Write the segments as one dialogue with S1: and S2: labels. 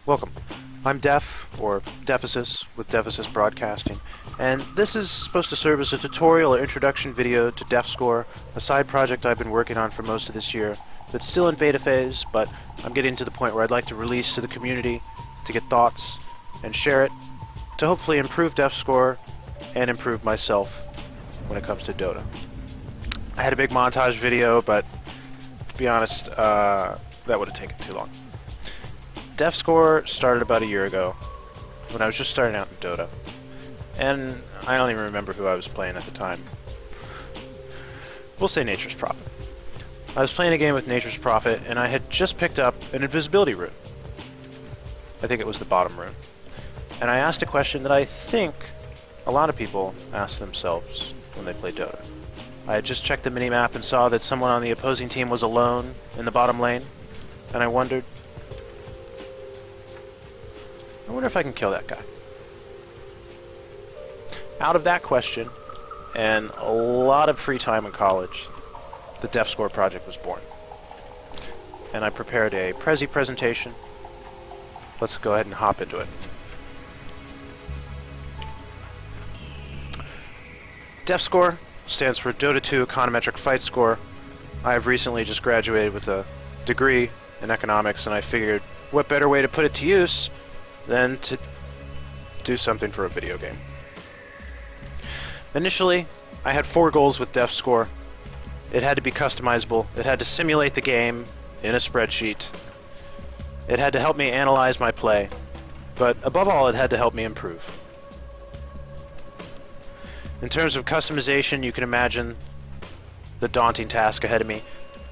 S1: Welcome. I'm Def, or Deficus, with Deficus Broadcasting, and this is supposed to serve as a tutorial or introduction video to DEFScore, a side project I've been working on for most of this year. It's still in beta phase, but I'm getting to the point where I'd like to release to the community to get thoughts and share it to hopefully improve DEFScore and improve myself when it comes to Dota. I had a big montage video, but to be honest, that would have taken too long. DEFScore started about a year ago when I was just starting out in Dota, and I don't even remember who I was playing at the time. We'll say Nature's Prophet. I was playing a game with Nature's Prophet, and I had just picked up an invisibility rune. I think it was the bottom rune. And I asked a question that I think a lot of people ask themselves when they play Dota. I had just checked the minimap and saw that someone on the opposing team was alone in the bottom lane, and I wondered if I can kill that guy. Out of that question, and a lot of free time in college, the DEFScore project was born. And I prepared a Prezi presentation. Let's go ahead and hop into it. DEFScore stands for Dota 2 Econometric Fight Score. I have recently just graduated with a degree in economics, and I figured what better way to put it to use than to do something for a video game. Initially, I had 4 goals with DEFScore. It had to be customizable. It had to simulate the game in a spreadsheet. It had to help me analyze my play. But above all, it had to help me improve. In terms of customization, you can imagine the daunting task ahead of me.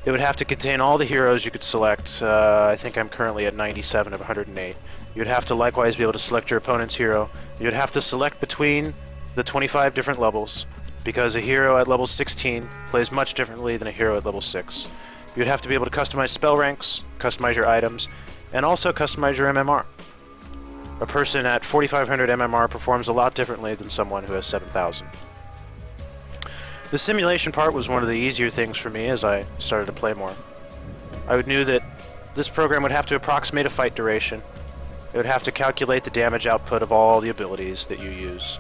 S1: It would have to contain all the heroes you could select. I think I'm currently at 97 of 108. You'd have to likewise be able to select your opponent's hero. You'd have to select between the 25 different levels, because a hero at level 16 plays much differently than a hero at level 6. You'd have to be able to customize spell ranks, customize your items, and also customize your MMR. A person at 4500 MMR performs a lot differently than someone who has 7000. The simulation part was one of the easier things for me as I started to play more. I knew that this program would have to approximate a fight duration. It would have to calculate the damage output of all the abilities that you use.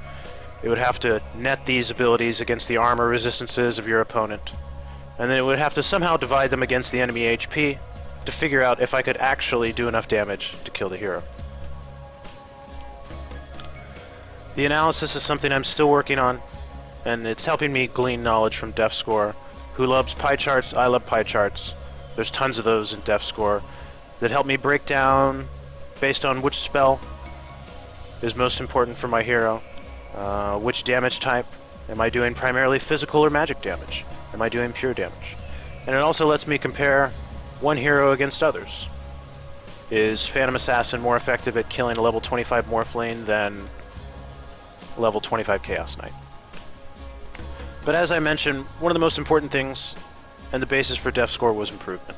S1: It would have to net these abilities against the armor resistances of your opponent. And then it would have to somehow divide them against the enemy HP to figure out if I could actually do enough damage to kill the hero. The analysis is something I'm still working on, and it's helping me glean knowledge from DEFScore. Who loves pie charts? I love pie charts. There's tons of those in DEFScore that help me break down based on which spell is most important for my hero, which damage type. Am I doing primarily physical or magic damage? Am I doing pure damage? And it also lets me compare one hero against others. Is Phantom Assassin more effective at killing a level 25 Morphling than level 25 Chaos Knight? But as I mentioned, one of the most important things and the basis for DEFScore was improvement.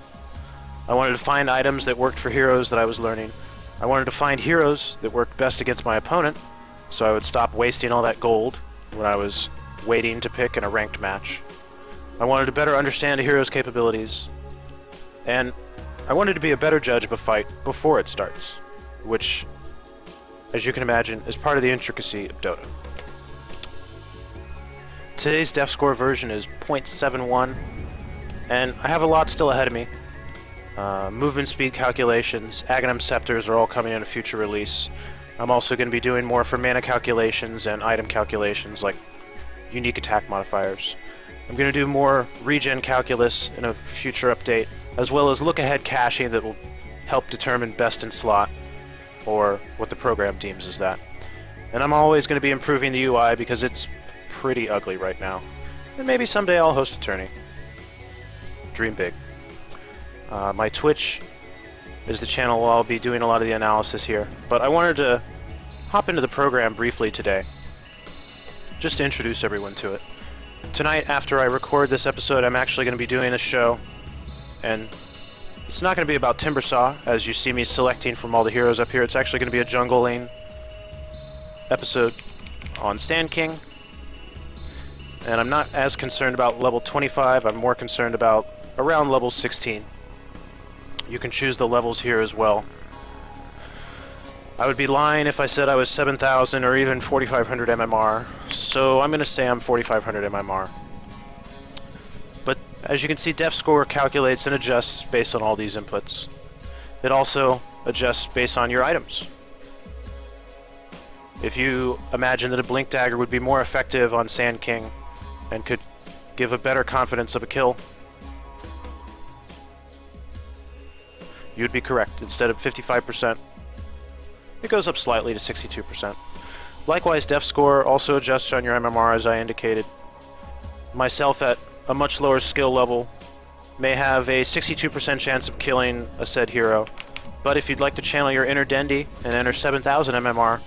S1: I wanted to find items that worked for heroes that I was learning. I wanted to find heroes that worked best against my opponent, so I would stop wasting all that gold when I was waiting to pick in a ranked match. I wanted to better understand a hero's capabilities, and I wanted to be a better judge of a fight before it starts, which, as you can imagine, is part of the intricacy of Dota. Today's DEFScore version is 0.71, and I have a lot still ahead of me. Movement speed calculations, Aghanim Scepters are all coming in a future release. I'm also going to be doing more for mana calculations and item calculations, like unique attack modifiers. I'm going to do more regen calculus in a future update, as well as look-ahead caching that will help determine best in slot, or what the program deems as that. And I'm always going to be improving the UI because it's pretty ugly right now. And maybe someday I'll host a tourney. Dream big. My Twitch is the channel where I'll be doing a lot of the analysis here, but I wanted to hop into the program briefly today, just to introduce everyone to it. Tonight, after I record this episode, I'm actually going to be doing a show, and it's not going to be about Timbersaw, as you see me selecting from all the heroes up here. It's actually going to be a jungling episode on Sand King, and I'm not as concerned about level 25, I'm more concerned about around level 16. You can choose the levels here as well. I would be lying if I said I was 7,000 or even 4,500 MMR, so I'm going to say I'm 4,500 MMR. But as you can see, DEFScore calculates and adjusts based on all these inputs. It also adjusts based on your items. If you imagine that a Blink Dagger would be more effective on Sand King and could give a better confidence of a kill, you'd be correct. Instead of 55%, it goes up slightly to 62%. Likewise, DEFScore also adjusts on your MMR as I indicated. Myself at a much lower skill level may have a 62% chance of killing a said hero, but if you'd like to channel your inner Dendi and enter 7,000 MMR,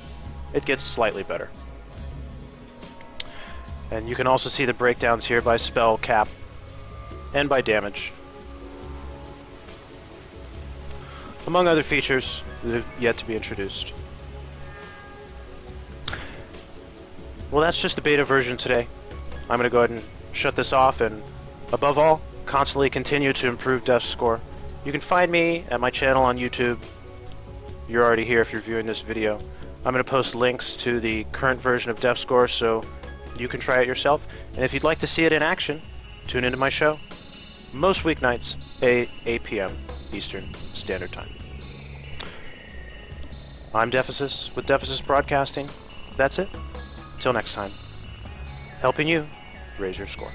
S1: it gets slightly better. And you can also see the breakdowns here by spell cap and by damage, among other features that have yet to be introduced. Well, that's just the beta version today. I'm going to go ahead and shut this off, and above all, constantly continue to improve DEFScore. You can find me at my channel on YouTube. You're already here if you're viewing this video. I'm going to post links to the current version of DEFScore so you can try it yourself. And if you'd like to see it in action, tune into my show most weeknights, 8 p.m. Eastern Standard Time. I'm Deficus with Deficus Broadcasting. That's it. Till next time. Helping you raise your score.